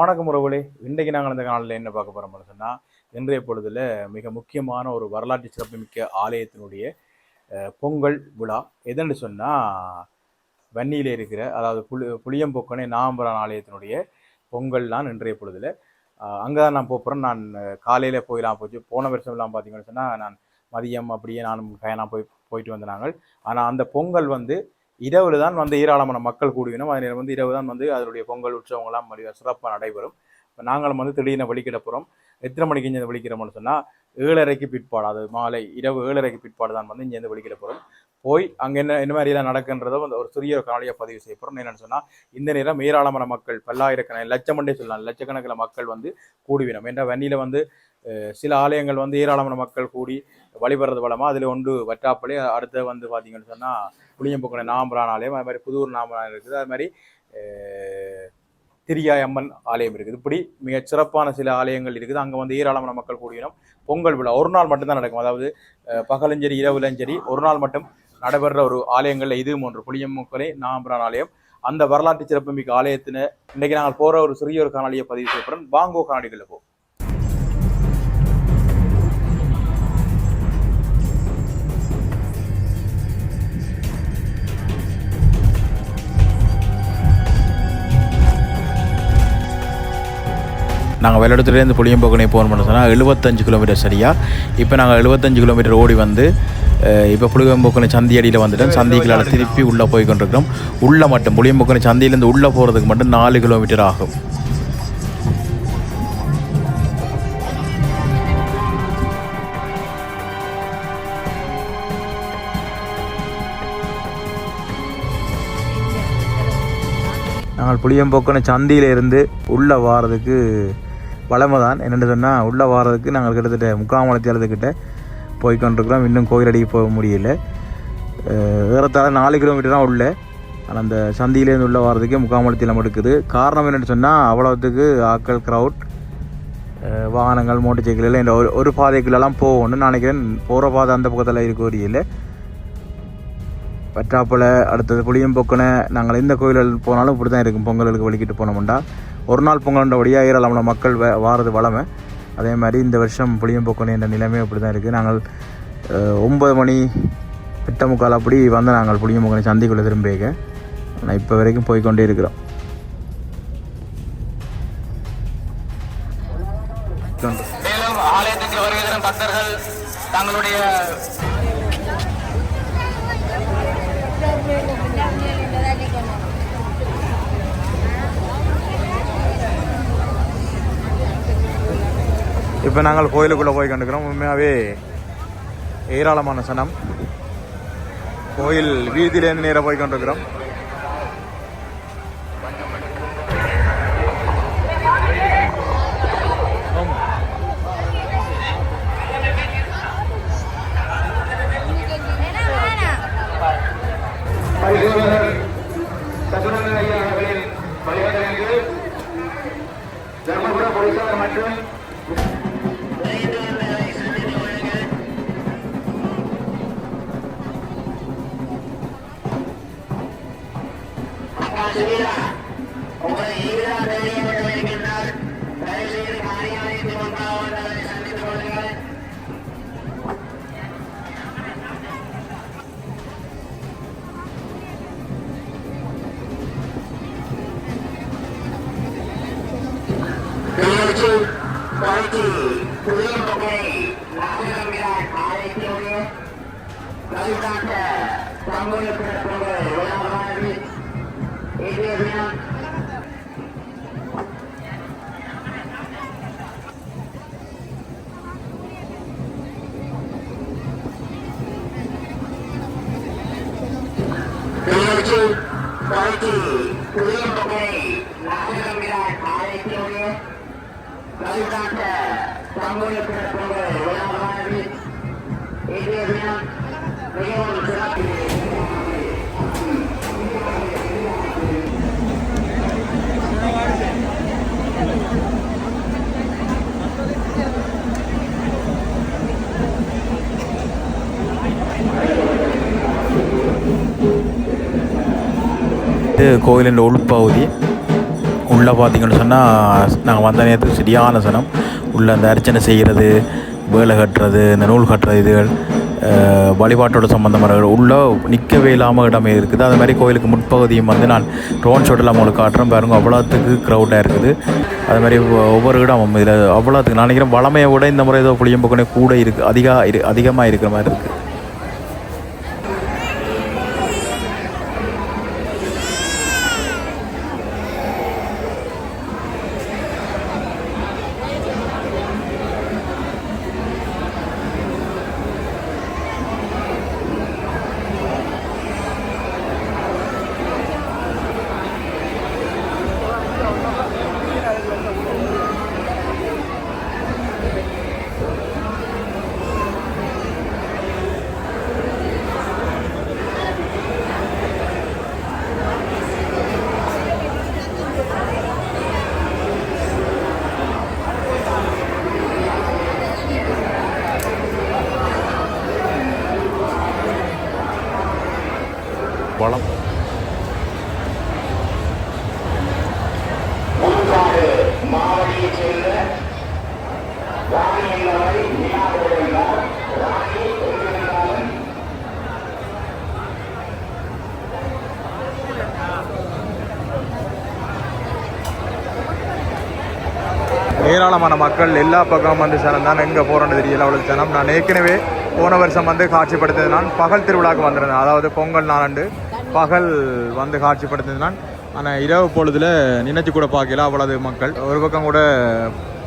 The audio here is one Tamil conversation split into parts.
வணக்கம் உறவுகளே. இன்றைக்கு நாங்கள் இந்த காலையில் என்ன பார்க்க போகிறோம்னு சொன்னால், இன்றைய பொழுதில் மிக முக்கியமான ஒரு வரலாற்று சிறப்புமிக்க ஆலயத்தினுடைய பொங்கல் விழா. எதுன்னு சொன்னால், வன்னியில் இருக்கிற அதாவது புளியம்பொக்கனை நாம்பரான் ஆலயத்தினுடைய பொங்கல் தான் இன்றைய பொழுதில். அங்கே தான் நான் போகிறேன். நான் காலையில் போயெல்லாம் போச்சு. போன வருஷம்லாம் பார்த்தீங்கன்னு சொன்னால் நான் மதியம் அப்படியே நானும் கயனா போயிட்டு வந்தாங்க. ஆனால் அந்த பொங்கல் இரவு தான் ஏராளமான மக்கள் கூடுவினோம். அதில் இரவு தான் அதனுடைய பொங்கல் உற்சவங்கள்லாம் சிறப்பாக நடைபெறும். இப்போ நாங்களும் திடீர்னு வெளிக்கிட போகிறோம். எத்தனை மணிக்கு இங்கே வெளிக்கிறோம்னு சொன்னால் 7:30 பிற்பாடு, அது மாலை இரவு 7:30 பிற்பாடு தான் இங்கேருந்து வெளிக்கிட போகிறோம். போய் அங்கே என்ன மாதிரி தான் நடக்குன்றதை ஒரு சிறிய காணொலியாக பதிவு செய்ய போகிறோம். என்னென்னு சொன்னால், இந்த நேரம் ஏராளமான மக்கள், பல்லாயிரக்கணக்கான லட்சமண்டே சொல்லலாம், லட்சக்கணக்கில் மக்கள் கூடுவினோம். என்ற வன்னியில் சில ஆலயங்கள் ஏராளமான மக்கள் கூடி வழிபடுறது வளமாக. அதில் ஒன்று வற்றாப்பள்ளி, அடுத்து பார்த்தீங்கன்னு சொன்னால் புளியம்பொக்கனை நாம்பரான் ஆலயம், அது மாதிரி புதூர் நாம்பரான் இருக்குது, அது மாதிரி திரியாய் அம்மன் ஆலயம் இருக்குது. இப்படி மிக சிறப்பான சில ஆலயங்கள் இருக்குது. அங்கே ஏராளமான மக்கள் கூடினோம். பொங்கல் விழா ஒரு நாள் மட்டும்தான் நடக்கும். அதாவது பகலும் சரி இரவுலும் சரி ஒரு நாள் மட்டும் நடைபெற ஒரு ஆலயங்களில் இதுவும் ஒன்று, புளியம்பொக்கனை நாம்பரான் ஆலயம். அந்த வரலாற்று சிறப்புமிக்க ஆலயத்தின இன்றைக்கு நாங்கள் போகிற ஒரு சிறிய ஒரு காணொலியை பதிவு செய்யப்படுறோம். வாங்கோ காணொலிகளில் போ. நாங்கள் வெள்ளடத்துலேருந்து புளியம்பொக்கனை போகணும்னு சொன்னால் 75 கிலோமீட்டர் சரியாக. இப்போ நாங்கள் 75 கிலோமீட்டர் ஓடி இப்போ புளியம்பொக்கனை சந்தி அடியில் வந்துட்டோம். சந்திகளால் திருப்பி உள்ளே போய் கொண்டிருக்கிறோம். உள்ளே மட்டும் புளியம்பொக்கனை சந்தியிலேருந்து உள்ளே போகிறதுக்கு மட்டும் 4 கிலோமீட்டர் ஆகும். நாங்கள் புளியம்பொக்கனை சந்தியிலேருந்து உள்ளே வாரதுக்கு வளமை தான். என்னென்னு சொன்னால், உள்ளே வாரதுக்கு நாங்கள் கிட்டத்தட்ட 3/4 மணித்தியாலத்துக்கிட்ட போய்கொண்டிருக்கிறோம். இன்னும் கோயிலடிக்கு போக முடியல. ஏறத்தாழ 4 கிலோமீட்டர் தான் உள்ள. ஆனால் அந்த சந்தியிலேருந்து உள்ளே வாரதுக்கே 3/4 மணித்தியாலம் எடுக்குது. காரணம் என்னென்னு சொன்னால், அவ்வளோத்துக்கு ஆக்கள் க்ரௌட், வாகனங்கள், மோட்டர் சைக்கிள் எல்லாம் இந்த ஒரு பாதைக்குள்ளெல்லாம் போகணும். நான் நினைக்கிறேன் போகிற பாதை அந்த பக்கத்தில் இருக்க வரையில். வற்றாப்பளை, அடுத்தது புளியம்பொக்கனை. நாங்கள் எந்த கோயில்கள் போனாலும் இப்படி தான் இருக்கும். பொங்கலுக்கு வலிக்கிட்டு போனோம்டா ஒரு நாள் பொங்கல்ன்ற வழியாக ஏராளமான மக்கள் வாரது வளமை. அதே மாதிரி இந்த வருஷம் புளியம்பொக்கனை என்ற நிலைமை அப்படி தான் இருக்குது. நாங்கள் 9 மணி 8:45 அப்படி நாங்கள் புளியம்பொக்கனை சந்திக்குள்ளே திரும்பிக்க. ஆனால் இப்போ வரைக்கும் போய்கொண்டே இருக்கிறோம். மேலும் ஆலயத்துக்கு வருகை தரும் பக்தர்கள் தங்களுடைய இப்போ நாங்கள் கோயிலுக்குள்ளே போய் கண்டுக்கிறோம். உண்மையாகவே ஏராளமான சனம். கோயில் வீதியிலேருந்து நேராக போய் கொண்டிருக்கிறோம். தர்மபுரம் போலீசார் மற்றும் உங்களை ஈடுதான் தெரிவிக்கின்றார். தயவுசெய்து காரியாலயத்தில் ஒன்றாவதை சந்தித்துக் கொள்ளுங்கள். புளியம்பொக்கனை நாம்பரான் ஆலயத்தினுடைய வழிகாட்ட பங்குக்கு பொங்கல் விழாவானது இன்றைய தினம் புளியம்பொக்கனை நாம்பரான் ஆலயத்தினுடைய வழிகாட்ட பங்குக்கு பொங்கல் விழாவானது இன்றைய தினம் மிகவும் சிறப்பு. கோயிலின் உள்பகுதி உள்ளே பார்த்தீங்கன்னு சொன்னால் நாங்கள் வந்த நேரத்துக்கு சரியான சனம். உள்ளே அந்த அர்ச்சனை செய்கிறது, வேலை கட்டுறது, இந்த நூல் கட்டுறது, இதுகள் வழிபாட்டோட சம்மந்தமான உள்ளே நிற்கவே இல்லாமல் இடமே இருக்குது. அது மாதிரி கோயிலுக்கு முற்பகுதியும் வந்து நான் ட்ரோன் ஷோட்டெல்லாம் உங்களுக்கு காட்டுறேன் பாருங்கள். அவ்வளோத்துக்கு க்ரௌடாக இருக்குது. அது மாதிரி ஒவ்வொரு இடமும் இதில் அவ்வளோத்துக்கு நான் நினைக்கிறேன் வளமையை விட இந்த முறை ஏதோ புளியம்பக்கனே கூட இருக்குது, அதிகமாக இருக்கிற மாதிரி இருக்குது. வளம் மாவடியைச் சேர்ந்த ராணி என்பவரை விழாவிருந்தார். ராணி எங்கிருந்தாலும் ஏராளமான மக்கள் எல்லா பக்கம் வந்து சேர்ந்தான். எங்கே போகிறோன்னு தெரியல, அவ்வளோ ஜனம். நான் ஏற்கனவே போன வருஷம் வந்து காட்சிப்படுத்தியது நான் பகல் திருவிழாவுக்கு வந்திருந்தேன். அதாவது பொங்கல் நாளாண்டு பகல் வந்து காட்சிப்படுத்தியது நான். ஆனால் இரவு பொழுதில் நினைச்சு கூட பார்க்கல, அவ்வளவு மக்கள். ஒரு பக்கம் கூட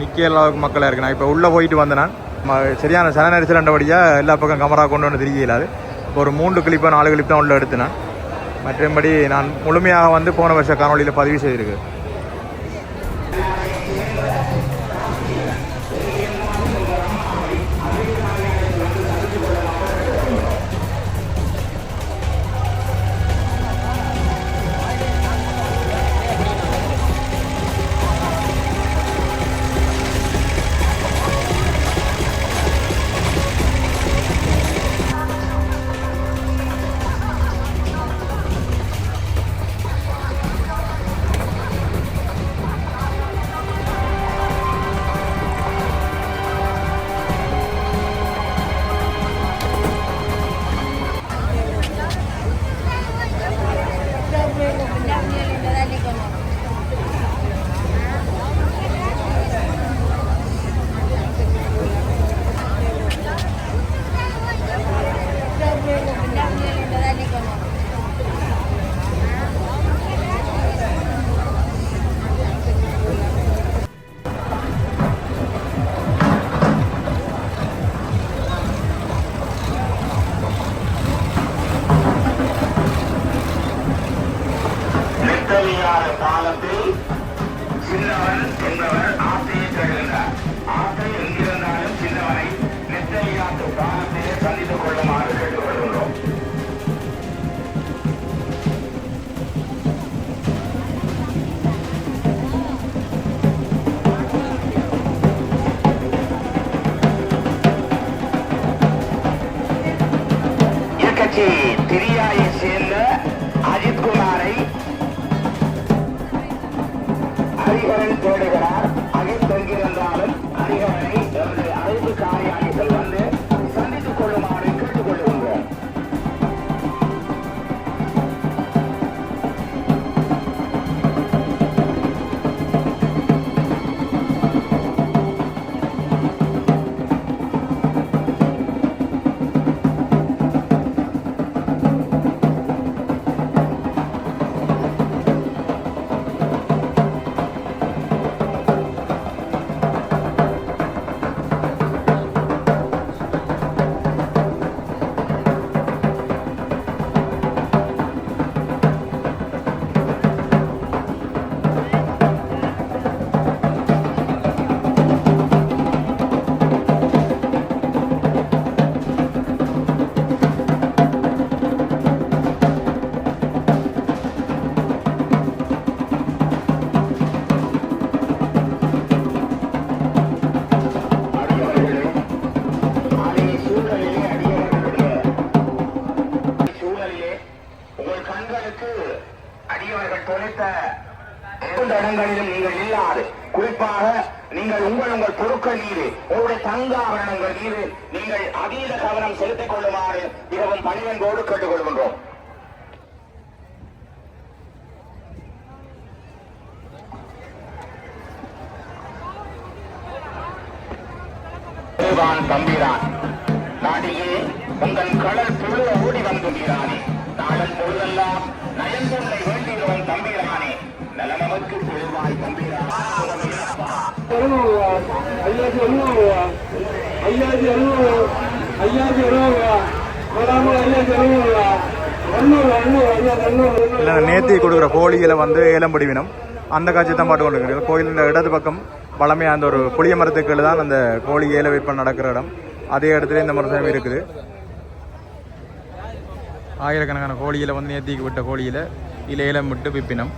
நிற்க அளவுக்கு மக்களாக இருக்கு. நான் இப்போ உள்ளே போயிட்டு வந்தேன். நான் சரியான சன நெரிசல் ரெண்டபடியாக எல்லா பக்கம் கமரா கொண்டு வந்து தெரியலாது. இப்போ ஒரு 3 கிளிப்போ 4 கிளிப் தான் உள்ள எடுத்தேன். மற்றபடி நான் முழுமையாக வந்து போன வருஷ காணொலியில் பதிவு செய்திருக்கு. காலத்தில் சின்னவன் என்பவர் ஆசையை தருகின்றார். ஆசை எங்கிருந்தாலும் சின்னவனை நெத்தலியாட்டு காலத்திலே சந்தித்துக் கொள்ளுமாறு கேட்டுக்கொள்கின்றோம். எதிர்கட்சி திரியாயை சேர்ந்த அஜித்குமாரை ஹரிஹரன் தேடுகிறார். அகித்தங்கிருந்தாலும் ஹரிஹரனை எமது அழைப்பு காரியாளிகள் வந்து சந்தித்துக் கொள்ளுமாறு கேட்டுக்கொள்ளுகின்றோம். எந்த இடங்களிலும் நீங்கள் இல்லாது, குறிப்பாக நீங்கள் உங்கள் பொருட்கள் மீது, உங்களுடைய தங்க ஆபரணங்கள் மீது நீங்கள் அதீத கவனம் செலுத்திக் கொள்ளுமாறு மிகவும் பணிவன்போடு கேட்டுக்கொள்கின்றோம். தம்பிரான் நாடியே உங்கள் கடல் புழுவ ஓடி வந்துகிறானே, நாளன் பொழுதெல்லாம் நயன்கொண்டை வேண்டியவன் தம்பிரானே, நலமக்கு பொழுவாய் தம்பிரான். நேர்த்தி கொடுக்குற கோழிகளை வந்து ஏலம் பிடிவினம் அந்த காட்சி தான் பாட்டு கொண்டு கோயிலின் இடது பக்கம் பழமையாக அந்த ஒரு புளிய மரத்துக்கள் தான் அந்த கோழி ஏல விற்பனை நடக்கிற இடம். அதே இடத்துல இந்த மரசாமி இருக்குது. ஆயிரக்கணக்கான கோழிகளை வந்து நேர்த்திக்கு விட்ட கோழியில் இதில் ஏலம் விட்டு விற்பினம்.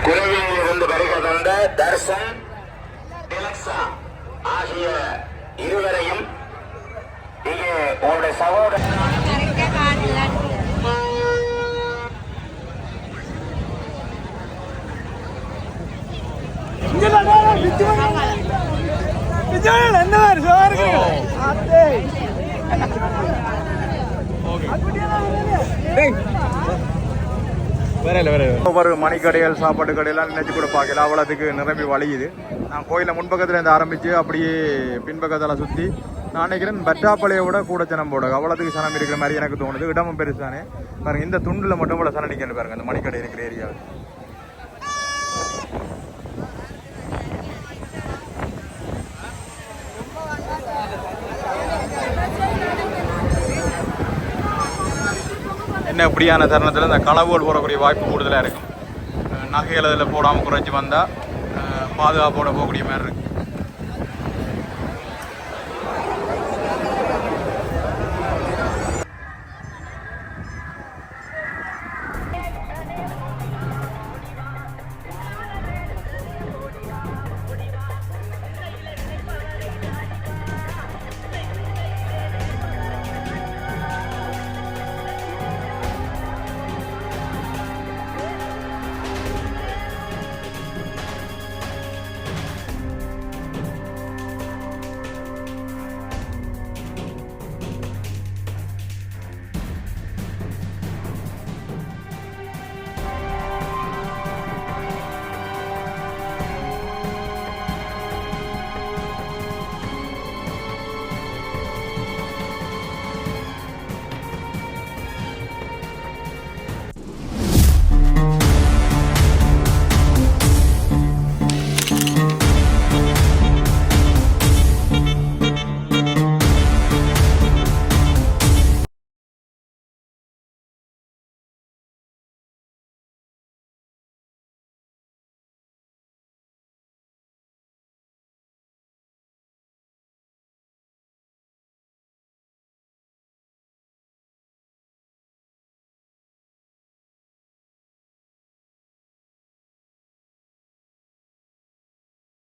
குருவியில் இருந்து வருகை தந்த தர்சன் ஆகிய இருவரையும் இங்கே உங்களுடைய சகோதரர் ஒவ்வொரு மணிக்கடைகள் சாப்பாடு கடையெல்லாம் நினைச்சு கூட பார்க்கல, அவ்வளோத்துக்கு நிரம்பி வழியுது. நான் கோயிலில் முன்பக்கத்தில் இருந்து ஆரம்பித்து அப்படியே பின்பக்கத்தில் சுற்றி நான் நினைக்கிறேன் பட்டாப்பாளையை விட கூட சனம் போட அவ்வளோத்துக்கு சனம் இருக்கிற மாதிரி எனக்கு தோணுது. இடமும் பெருசானே பாருங்க, இந்த துண்டில் மட்டும் கூட சனம் நிற்கணும் பாருங்க, இந்த மணிக்கடை இருக்கிற ஏரியாவில். என்ன இப்படியான தருணத்தில் இந்த களவோடு போடக்கூடிய வாய்ப்பு கூடுதலாக இருக்கும். நகைகள் அதில் போடாமல் குறைஞ்சி வந்தால் பாதுகாப்போடு போகக்கூடிய மாதிரி இருக்குது.